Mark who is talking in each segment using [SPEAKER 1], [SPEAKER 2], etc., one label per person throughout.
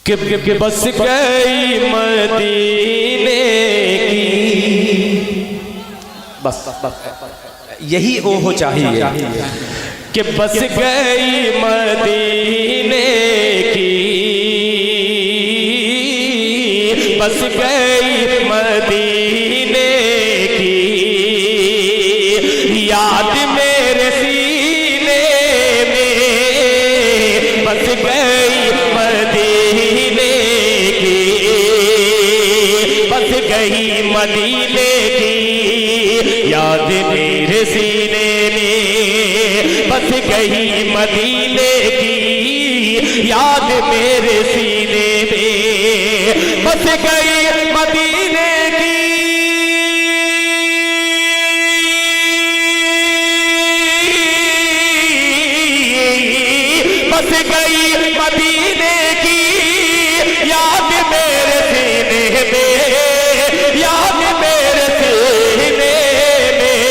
[SPEAKER 1] कि बस गई मदीने की, बस यही ओहो चाहिए कि बस गई मदीने की, बस गई मदीने की याद मेरे सीने में, बस गई मदीने की, बस गई मदीने की याद मेरे सीने में, बस गई मदीने की याद मेरे सीने में, बस गई मदीने की, बस गई मदीने की याद मेरे सीने में, याद मेरे सीने में।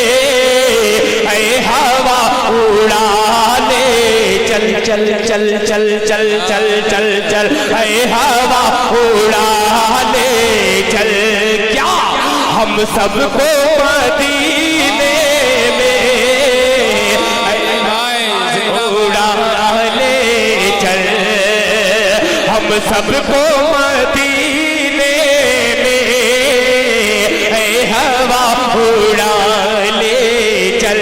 [SPEAKER 1] ऐ हवा उड़ा ले चल चल चल चल चल चल चल चल, ऐ हवा उड़ा ले चल, क्या हम सबको मदीने में उड़ा ले चल, हम सबको मदीने में ऐ हवा उड़ा ले चल।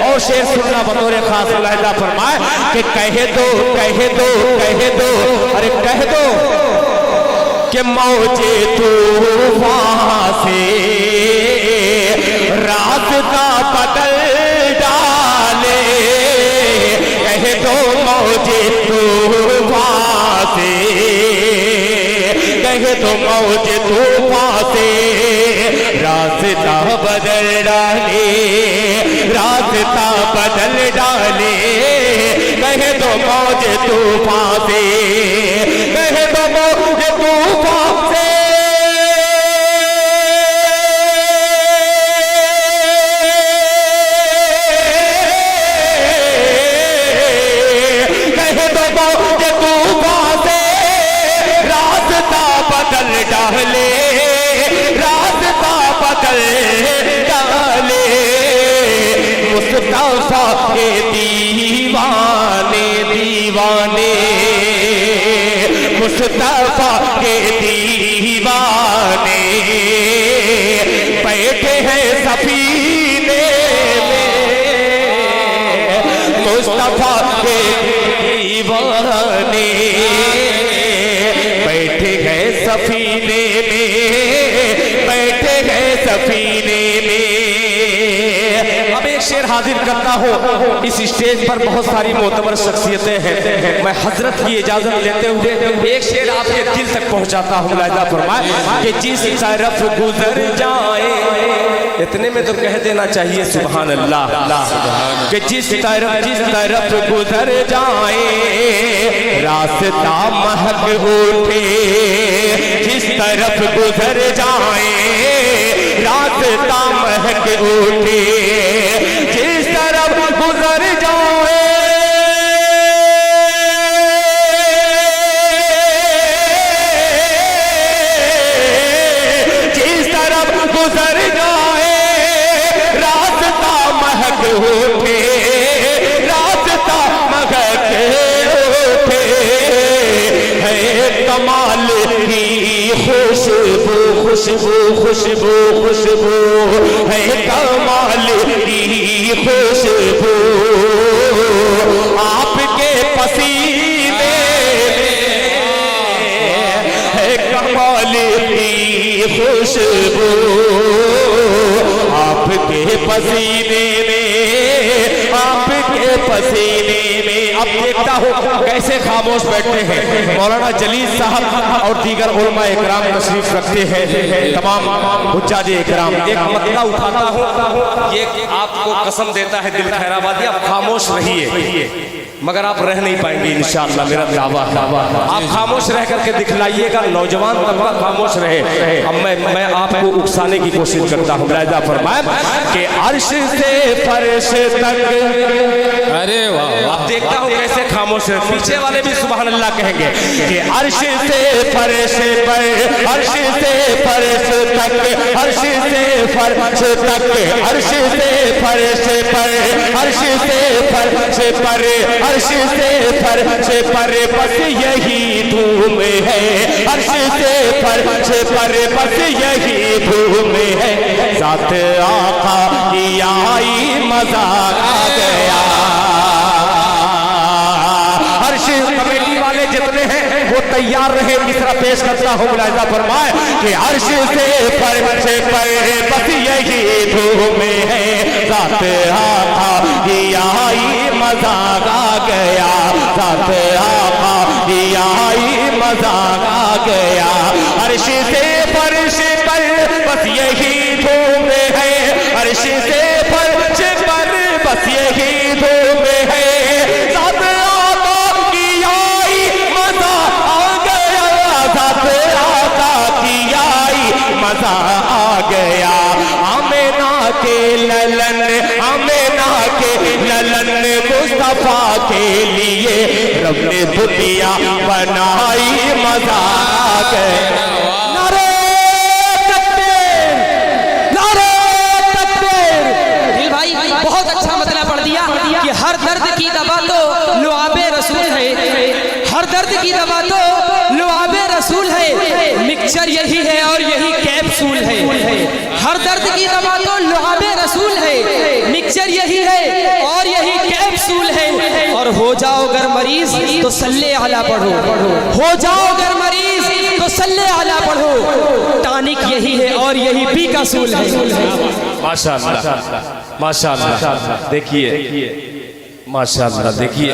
[SPEAKER 1] और शेर सुनना बतौर खास अल्लाह फरमाए कि कह दो कह दो कह दो, अरे कह दो कि मौजे तूफान से रास्ता बदल डाले, कह दो मौजे तूफान से, कह दो मौजे तूफान से रास्ता बदल डाले, रास्ता बदल डाले, कह दो मौजे तूफान से, कह दो मौजे तूफान से, कह दो मौजे तूफान से रास्ता बदल डाले, रास्ता बदल डाले। मुस्तफा के दीवाने दीवाने, मुस्तफा के दीवाने बैठे हैं सफीने में, मुस्तफा के दीवाने बैठे हैं सफीने में, बैठे हैं सफीने में। अब एक शेर हाजिर करता हूँ, इस स्टेज पर बहुत सारी मोतबर शख्सियतें हैं, मैं हजरत की इजाजत लेते हुए एक शेर आपके दिल तक पहुँचाता हूँ। लाजा फरमाए कि जिस तरफ गुजर जाए, इतने में तो कह देना चाहिए सुभान अल्लाह, कि जिस तरफ गुजर जाए रास्ता महक उठे, जिस तरफ गुजर जाए रास्ता महक उठे, जिस तरफ गुजर जाए, जिस तरफ गुजर जाए रास्ता महक उठे, रास्ता महक उठे, है कमाल की खुशबू खुशबू खुशबू खुशबू, है कमाल की खुशबू आपके पसीने में, है कमाल की खुशबू आपके पसीने में, आपके पसीने में। अब देखता हूँ कैसे खामोश बैठते हैं मौलाना जलील साहब और दीगर उलमा इकराम तशरीफ रखते हैं, तमाम हुज्जाज इकराम। एक मतला उठाता हूँ, ये आपको कसम देता है दिल खैराबादी, आप खामोश रहिए, मगर आप रह नहीं पाएंगे इंशाअल्लाह, मेरा दावा है। आप खामोश रह करके दिखलाइएगा, नौजवान तबका खामोश रहे। अब मैं आपको उकसाने की कोशिश करता हूँ। मुलाहिजा फरमाए कि अर्श से फर्श तक,
[SPEAKER 2] अरे वाह,
[SPEAKER 1] आप देखता हूँ कैसे खामोश है। पीछे वाले भी सुभान अल्लाह कहेंगे कि अर्श से फर्श पर, अर्श से फर्श तक, अर्श से फर्श तक, अर्श से फर्श पर, अर्श से फर्श पर, अर्श से फर्श पर, बस यही धूम है। अर्श से फर्श पर, बस यही धूम है। साथ आका की आई मजा आ गया। अर्श कमेटी वाले जितने हैं वो तैयार रहे, मिसरा पेश करता हूँ। मुलाहिजा फरमाए कि अर्श से फर्श पर, बस यही धूम है। साथ आका की आई मजा आ गया। साथ आका की आई मजा आ गया। अर्श से फर्श पर, बस यही धूम है। अर्श से फर्श पर, बस यही धूम है। साथ आका की आई मजा आ गया। साथ आका की आई मजा आ गया। आमिना के ललन, आमिना के ललन मुस्तफा के लिए रब ने दुनिया बनाई। मजा आ गया। नारे तकबीर, नारे तकबीर।
[SPEAKER 3] दिल भाई बहुत अच्छा मतलब पढ़ दिया कि हर दर्द की दवा तो लुआबे रसूल है। हर दर्द की दवा तो लुआबे रसूल है। मिक्सचर यही है और यही कैप्सूल है। हर दर्द की दवा तो लुआबे रसूल है। मिक्सचर यही है और यही कैप्सूल है। और हो जाओ अगर मरीज तो सल्ले आला पढ़ो। हो जाओ अगर मरीज तो सल्ले आला पढ़ो। टानिक यही है और यही भी कसूल है।
[SPEAKER 1] माशाअल्लाह, माशाअल्लाह। देखिए माशाअल्लाह, देखिए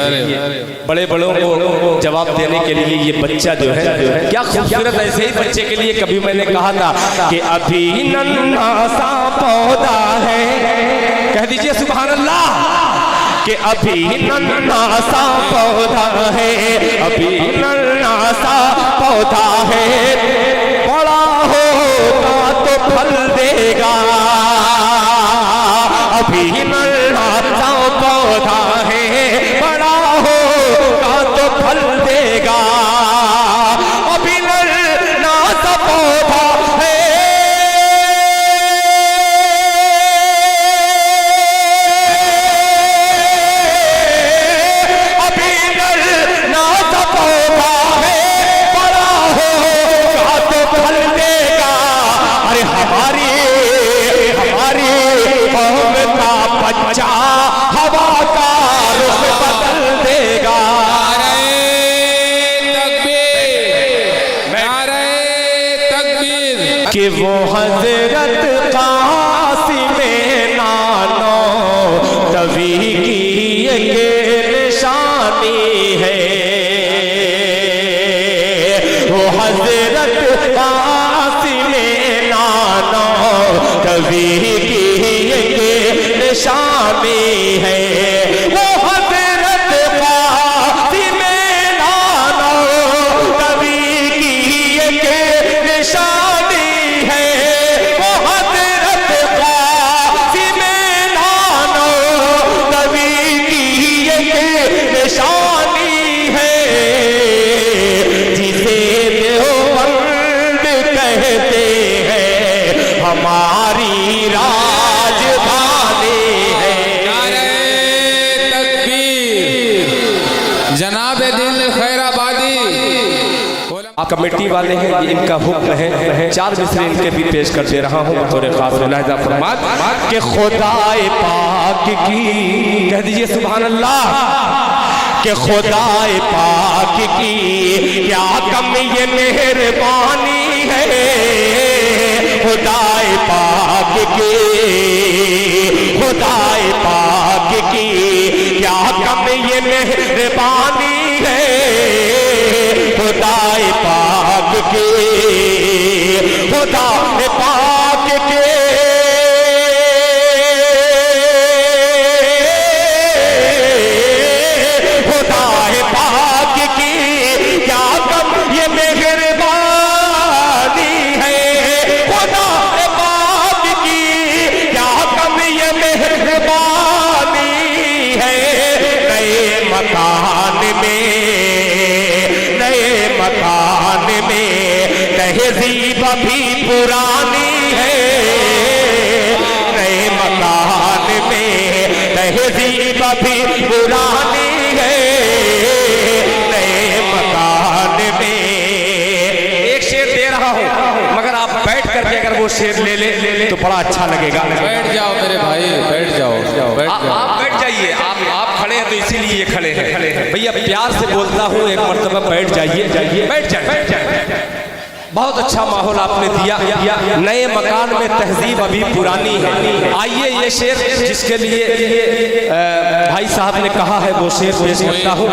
[SPEAKER 1] बड़े बड़ों को जवाब देने के लिए ये बच्चा जो है क्या खूबसूरत। ऐसे ही बच्चे के लिए कभी मैंने कहा था कि अभी नन्हा सा पौधा है, कह दीजिए सुभान अल्लाह, कि अभी नन्हा सा पौधा है, अभी नन्हा सा पौधा है, बड़ा होगा तो फल देगा। अभी नन्हा सा पौधा है, बड़ा होगा तो फल देगा। अभी नन्हा सा पौधा है, अभी नन्हा सा पौधा है, बड़ा होगा तो फल देगा। अरे हमारी कौम का बच्चा हवा का रुख बदल देगा। कि वो हजरत कासिम नानो तवी की एक निशानी है। वो हजरत कासिम नानो तवी की एक निशानी है। वो हजरत कासिम नानो तवी की एक निशानी है। वो हजरत कासिम नानो तवी की एक निशानी है। जिसे देवबंद कहते हैं हमारी राजधानी है।
[SPEAKER 2] जनाब दिल खैराबादी
[SPEAKER 1] कमेटी वाले हैं, इनका हुक्म है 4 मिसरे इनके भी पेश कर दे रहा हूँ थोड़े खास। मुलाहिजा फरमाए कि खुदाए पाक की, कह दीजिए सुभान अल्लाह, कि खुदाए पाक की क्या कम ये मेहरबानी है। खुदाए पाक की, खुदाए पाक की क्या कम ये मेहरबानी है। खुदाए पाक की, खुदाए पाक के, खुदाए मकान में तहजीब भी पुरानी है, नए मकान में तहजीब भी पुरानी है, नए मकान में। एक शेर दे रहा हूं मगर आप बैठ करके अगर वो शेर ले ले तो बड़ा अच्छा लगेगा।
[SPEAKER 2] बैठ जाओ मेरे भाई, बैठ जाओ, बैठ जाओ।
[SPEAKER 1] आप बैठ जाइए, आप खड़े हैं तो इसीलिए ये खड़े हैं। भैया प्यार से बोलता हूँ, एक मर्तबा बैठ जाइए, बैठ जाइए। बहुत अच्छा माहौल आपने दिया। नए मकान में तहजीब अभी पुरानी है। आइए ये शेर जिसके लिए भाई साहब ने कहा है वो शेर पेश करता हूँ।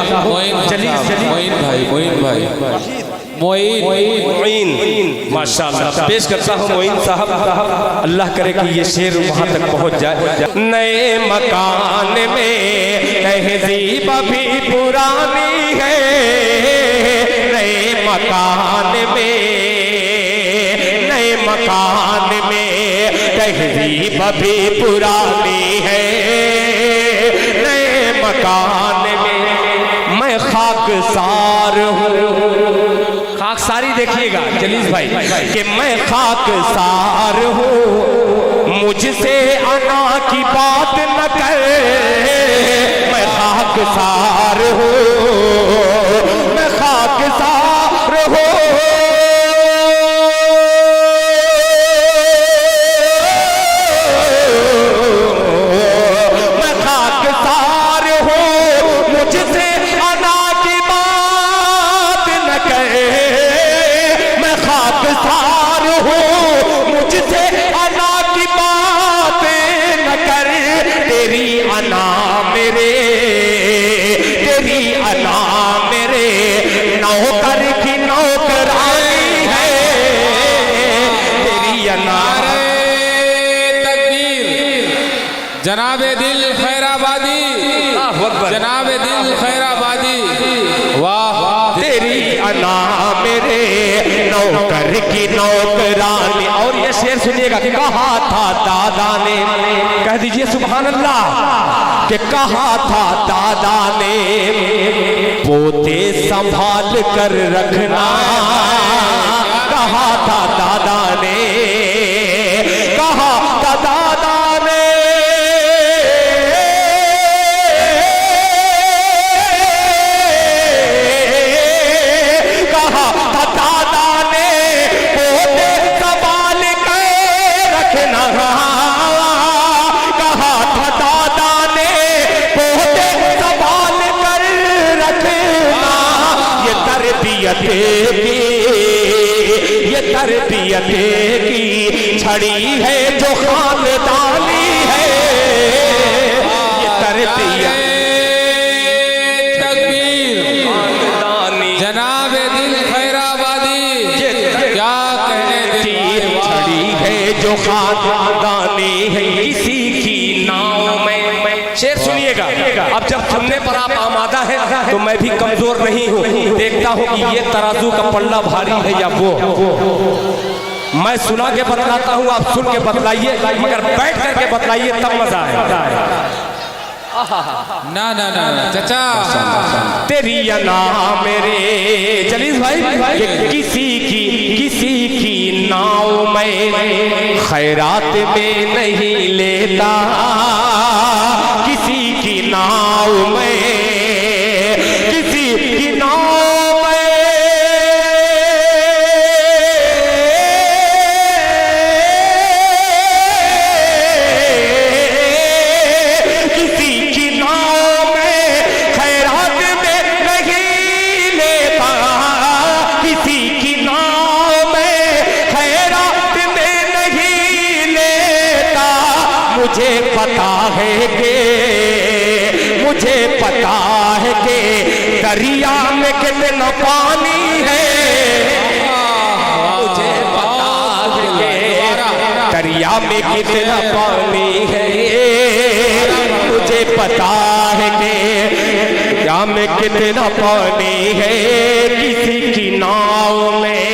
[SPEAKER 1] मोइन माशाअल्लाह पेश करता हूँ मोइन साहब। अल्लाह करे कि ये शेर वहाँ तक पहुँच जाए। नए मकान में तहजीब भी पुरानी है, नए मकान में, नए मकान में तहजीब भी पुरानी है, नए मकान में। मैं खाकसार हूँ, खाकसारी देखिएगा जलीस भाई कि मैं खाकसार हूँ, मुझसे अना की बात न कर। मैं खाकसार हूँ, मैं खाकसार हूँ, मैं खाकसार हूँ, मुझसे अना की बात न कर। मैं खाकसार हूँ, मुझसे अना की बात न कर। तेरी अना मेरे, तेरी अना मेरे नौकर की नौकरानी है, तेरी अना।
[SPEAKER 2] जनाबे दिल खैराबादी, जनाबे दिल खैराबादी, वाह।
[SPEAKER 1] तेरी अना मेरे नौकर की नौकरानी। और ये शेर सुनिएगा, कहा था दादा ने, कह दीजिए सुभान अल्लाह, कि कहा था दादा ने पोते संभाल कर रखना। कहा था दादा ने, कहा था दादा ने, कहा था दादा ने पोते संभाल कर रखना। कहा था दादा ने पोते संभाल कर रखना। ये तरबियत की, ये तरबियत की छड़ी है जो खानदानी है, ये तरबियत।
[SPEAKER 2] जनाबे दिल खैराबादी, क्या कहने दी
[SPEAKER 1] छड़ी है जो खानदानी है, किसी की नाव में। शेर सुनिएगा, अब जब सुनने पर आप आमादा है तो मैं भी कमजोर नहीं हूँ। देखता हूँ कि ये तराजू का पल्ला भारी है या वो। मैं सुना के बतलाता हूँ, आप सुन के बतलाइए, मगर बैठ करके बतलाइए तब मजा आएगा।
[SPEAKER 2] ना ना ना चाचा,
[SPEAKER 1] तेरी अना मेरे जलीस भाई, कि किसी की नाव में खैरात में नहीं लेता, किसी की नाव में, किसी की नाव में, किसी की नाव में खैरात में नहीं लेता, किसी की नाव में खैरात में नहीं लेता। मुझे पता है कि, मुझे पता है कि दरिया में कितना पानी है, मुझे पता है कि दरिया में कितना पानी है, मुझे पता है कि दरिया में कितना पानी है। किसी की नाव में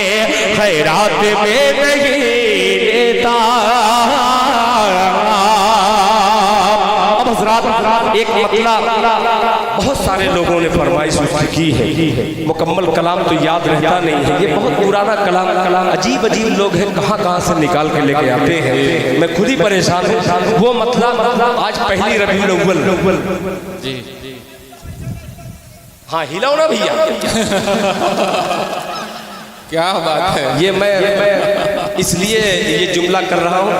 [SPEAKER 1] खैरात में नहीं लेता। अब हज़रात एक मतलब बहुत सारे लोगों ने फरमाइश की है, मुकम्मल कलाम तो याद रहता नहीं है। ये बहुत पुराना कलाम अजीब अजीब लोग हैं, कहाँ कहाँ से निकाल के लेके आते हैं। मैं खुद ही परेशान हूँ। वो मतलब आज पहली रबीउल अव्वल
[SPEAKER 2] जी
[SPEAKER 1] हाँ हिलाओ ना भैया।
[SPEAKER 2] क्या बात है।
[SPEAKER 1] ये मैं इसलिए ये जुमला कर रहा हूँ,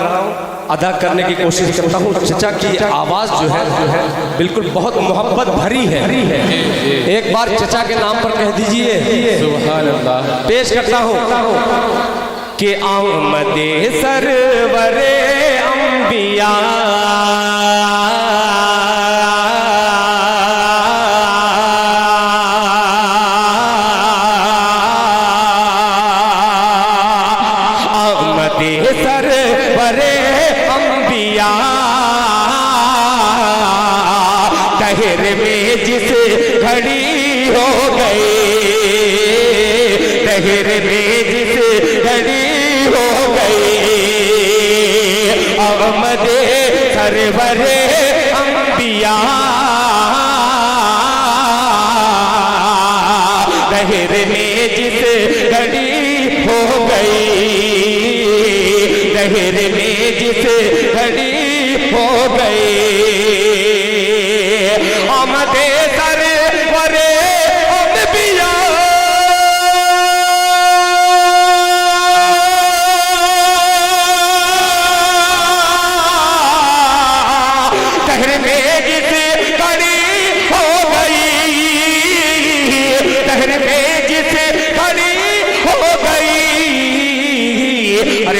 [SPEAKER 1] अदा करने की कोशिश करता हूँ। चचा की आवाज़ जो है बिल्कुल बहुत मोहब्बत भरी है। एक बार चचा के नाम पर कह दीजिए।
[SPEAKER 2] सुभान अल्लाह।
[SPEAKER 1] पेश करता हूँ कि आमदे सरवरे अंबिया सरवरे अंबिया दहर में जिस घड़ी हो गई, दहर में जिस घड़ी हो गई। आमदे सरवरे अंबिया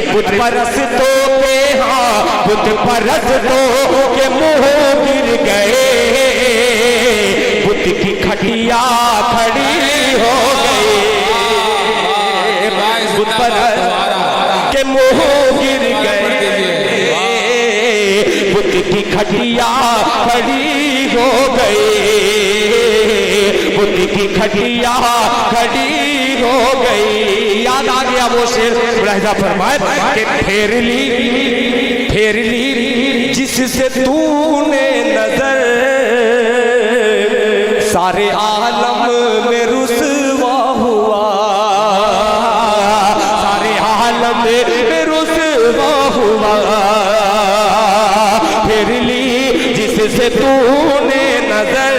[SPEAKER 1] बुत परस्तों के हाँ बुत परस्तों के मुंह गिर गए, बुत की खटिया खड़ी हो गई। बुत परस्त के मुंह गिर गए, बुत की खटिया खड़ी हो गई, बुत की खटिया खड़ी हो गई। याद आ गया वो शेर मुलाहिजा फरमाए कि फेर ली जिससे तूने नजर, सारे आलम में रुसवा हुआ, सारे आलम में रुसवा हुआ। फेर ली जिससे तूने नजर,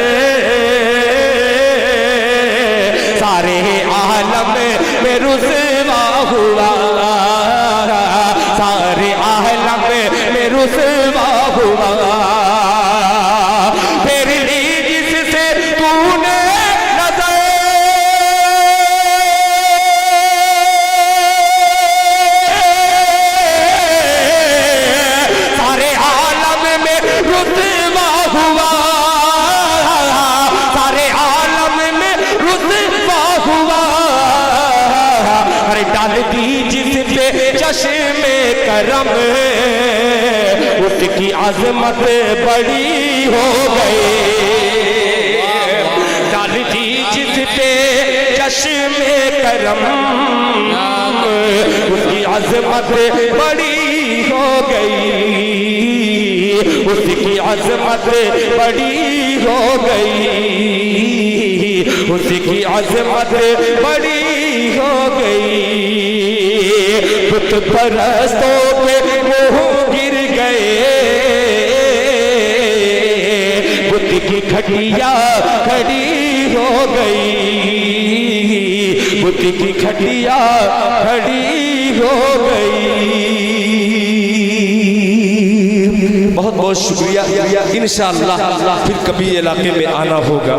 [SPEAKER 1] सारे आलम में रुसवा हुआ, सारे आलम में रुसवा हुआ। फिर ली जिससे तूने नजर, सारे आलम में रुसवा हुआ, सारे आलम में रुसवा हुआ। अरे डाल दी जिस पे चश्मे करम, उसकी अजमत बड़ी हो गई। डाल दी जिस पे चश्मे करम, उसकी अजमत बड़ी हो गई, उसकी अजमत बड़ी हो गई, उसकी अजमत बड़ी हो गई। बुत परस्तों पे मुंह गिर गए, बुत की खटिया खड़ी हो गई, बुत की खटिया खड़ी हो गई। बहुत बहुत शुक्रिया। इंशाअल्लाह फिर कभी इलाके में आना होगा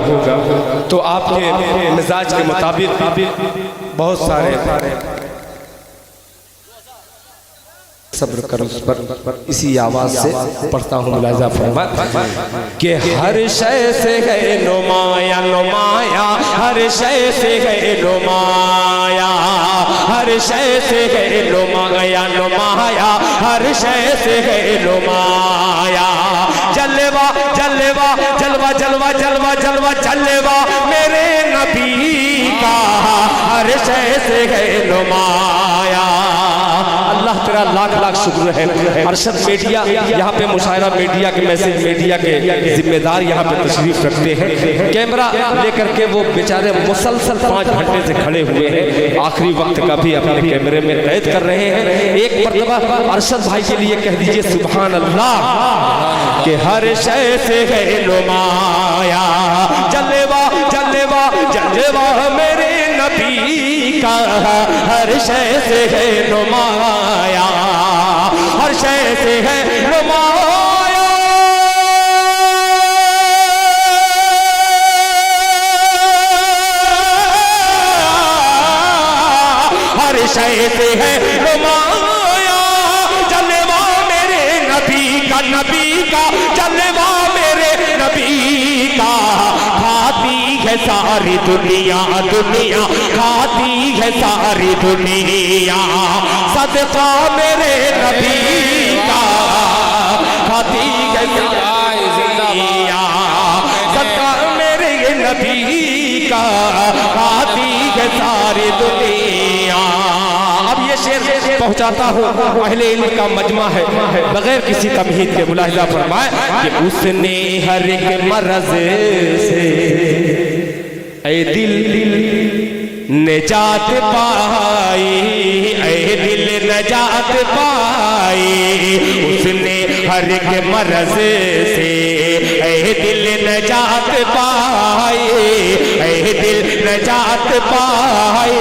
[SPEAKER 1] तो आपके मिजाज के मुताबिक बहुत सारे सब्र कर उस पर इसी आवाज से पढ़ता हूँ। मुलाहिजा फरमा कि हर शय से है नुमाया नुमाया, हर शय से है नुमाया, हर शय से है नुमाया नुमाया, हर शय से है नुमाया। जलवा जलवा जलवा जलवा जलवा जलवा जलवा मेरे नबी का, हर शय से है नुमाया। अल्लाह हमारा लाख लाख शुक्र है। अरशद मीडिया यहाँ पे मुशायरा मीडिया के मैसेज मीडिया के जिम्मेदार यहाँ पे तशरीफ रखते हैं। कैमरा लेकर के वो बेचारे मुसलसल 5 घंटे से खड़े हुए हैं, आखिरी वक्त का भी अपने कैमरे में कैद कर रहे हैं। एक मरतबा अरशद भाई के लिए कह दीजिए सुभान अल्लाह कि हर शय से है नुमाया जलवा जलवा जलवा मेरे नबी का, हर शय से है नुमाया, हर शय से है नुमाया, हर शय से है नुमाया जलवा मेरे नबी का, नबी का जलवा मेरे नबी का। खाती है सारी दुनिया, दुनिया खाती है सारी दुनिया सदका मेरे नबी का, खाती है सारी दुनिया सदका मेरे नबी का, खाती है सारी दुनिया। अब ये शेर पहुंचाता हूँ, अहले इल्म का मजमा है, बगैर किसी तमहीद के मुलाहिजा फरमाए कि उसने हर एक मरज से ऐ दिल निजात पाई, ऐ दिल निजात पाई, उसने हर एक मरज से ऐ दिल निजात पाई, ऐ दिल निजात पाई,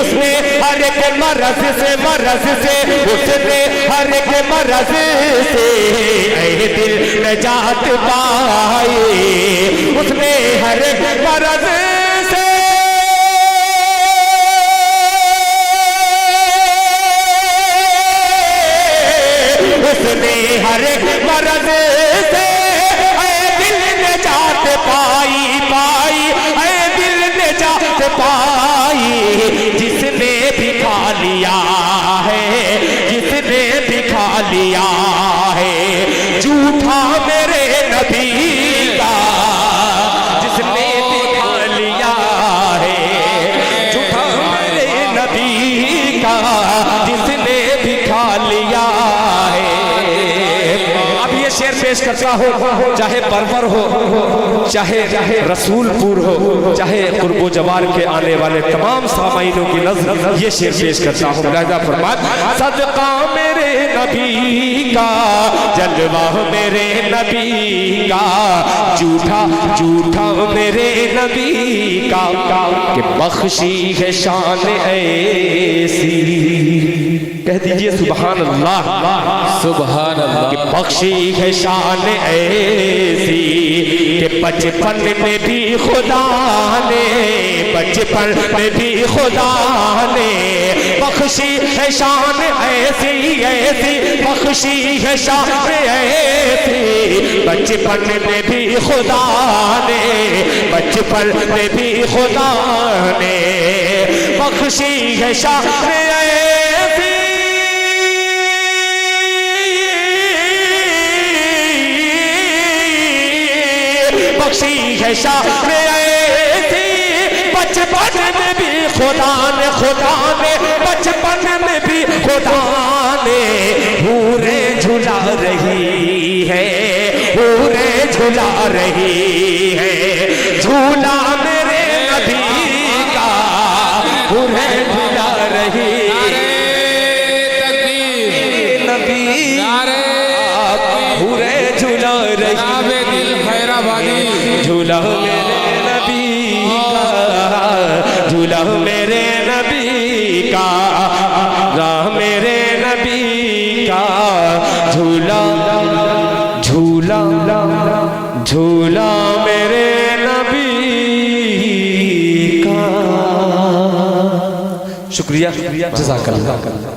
[SPEAKER 1] उसने हर एक मरज से, मरज से उसने हर एक मरज से ऐ दिल निजात पाई, उसने हर एक मरज से उसने हर एक मरज से ऐ दिल निजात पाई, पाई ऐ दिल निजात पाई। जिसने भी खा लिया है, जिसने भी खा लिया है झूठा मेरे नबी का, जिसने भी खा लिया है झूठा मेरे नबी का, जिसने भी खा लिया है। अब ये शेर पेश करता हो, चाहे परवर हो, चाहे रसूलपुर हो, चाहे कुर्बो जवार के आने वाले तमाम सामाइनों की नज़र ये शेर पेश करता हूँ। मुलाहिजा फरमाए सदका मेरे नबी का, जलवा मेरे नबी का, झूठा झूठा मेरे नबी का, कि बख्शी है शान ऐसी, कह दीजिए सुभान अल्लाह,
[SPEAKER 2] सुभान अल्लाह,
[SPEAKER 1] कि बख्शी है शान ऐसी कि बचपन में भी खुदा ने, बचपन में भी खुदा ने बख्शी है शान ऐसी, ऐसी बख्शी है शान ऐसी, बचपन में भी खुदा ने, बचपन में भी खुदा ने बख्शी है शान ऐसी, बख्शी है शान ऐसी, बचपन में भी खुदा ने, खुदा ने बचपन में भी खुदा ने हूरे झुला रही है, हूरे झुला रही है झूला मेरे नबी का, हूरे झुला रही नबी, हूरे झुला रही
[SPEAKER 2] दिल खैराबादी,
[SPEAKER 1] झूला मेरे नबी का, झूला मेरे नबी का, राह मेरे नबी का, झूला झूला झूला मेरे नबी का। शुक्रिया, जज़ाकल्लाह।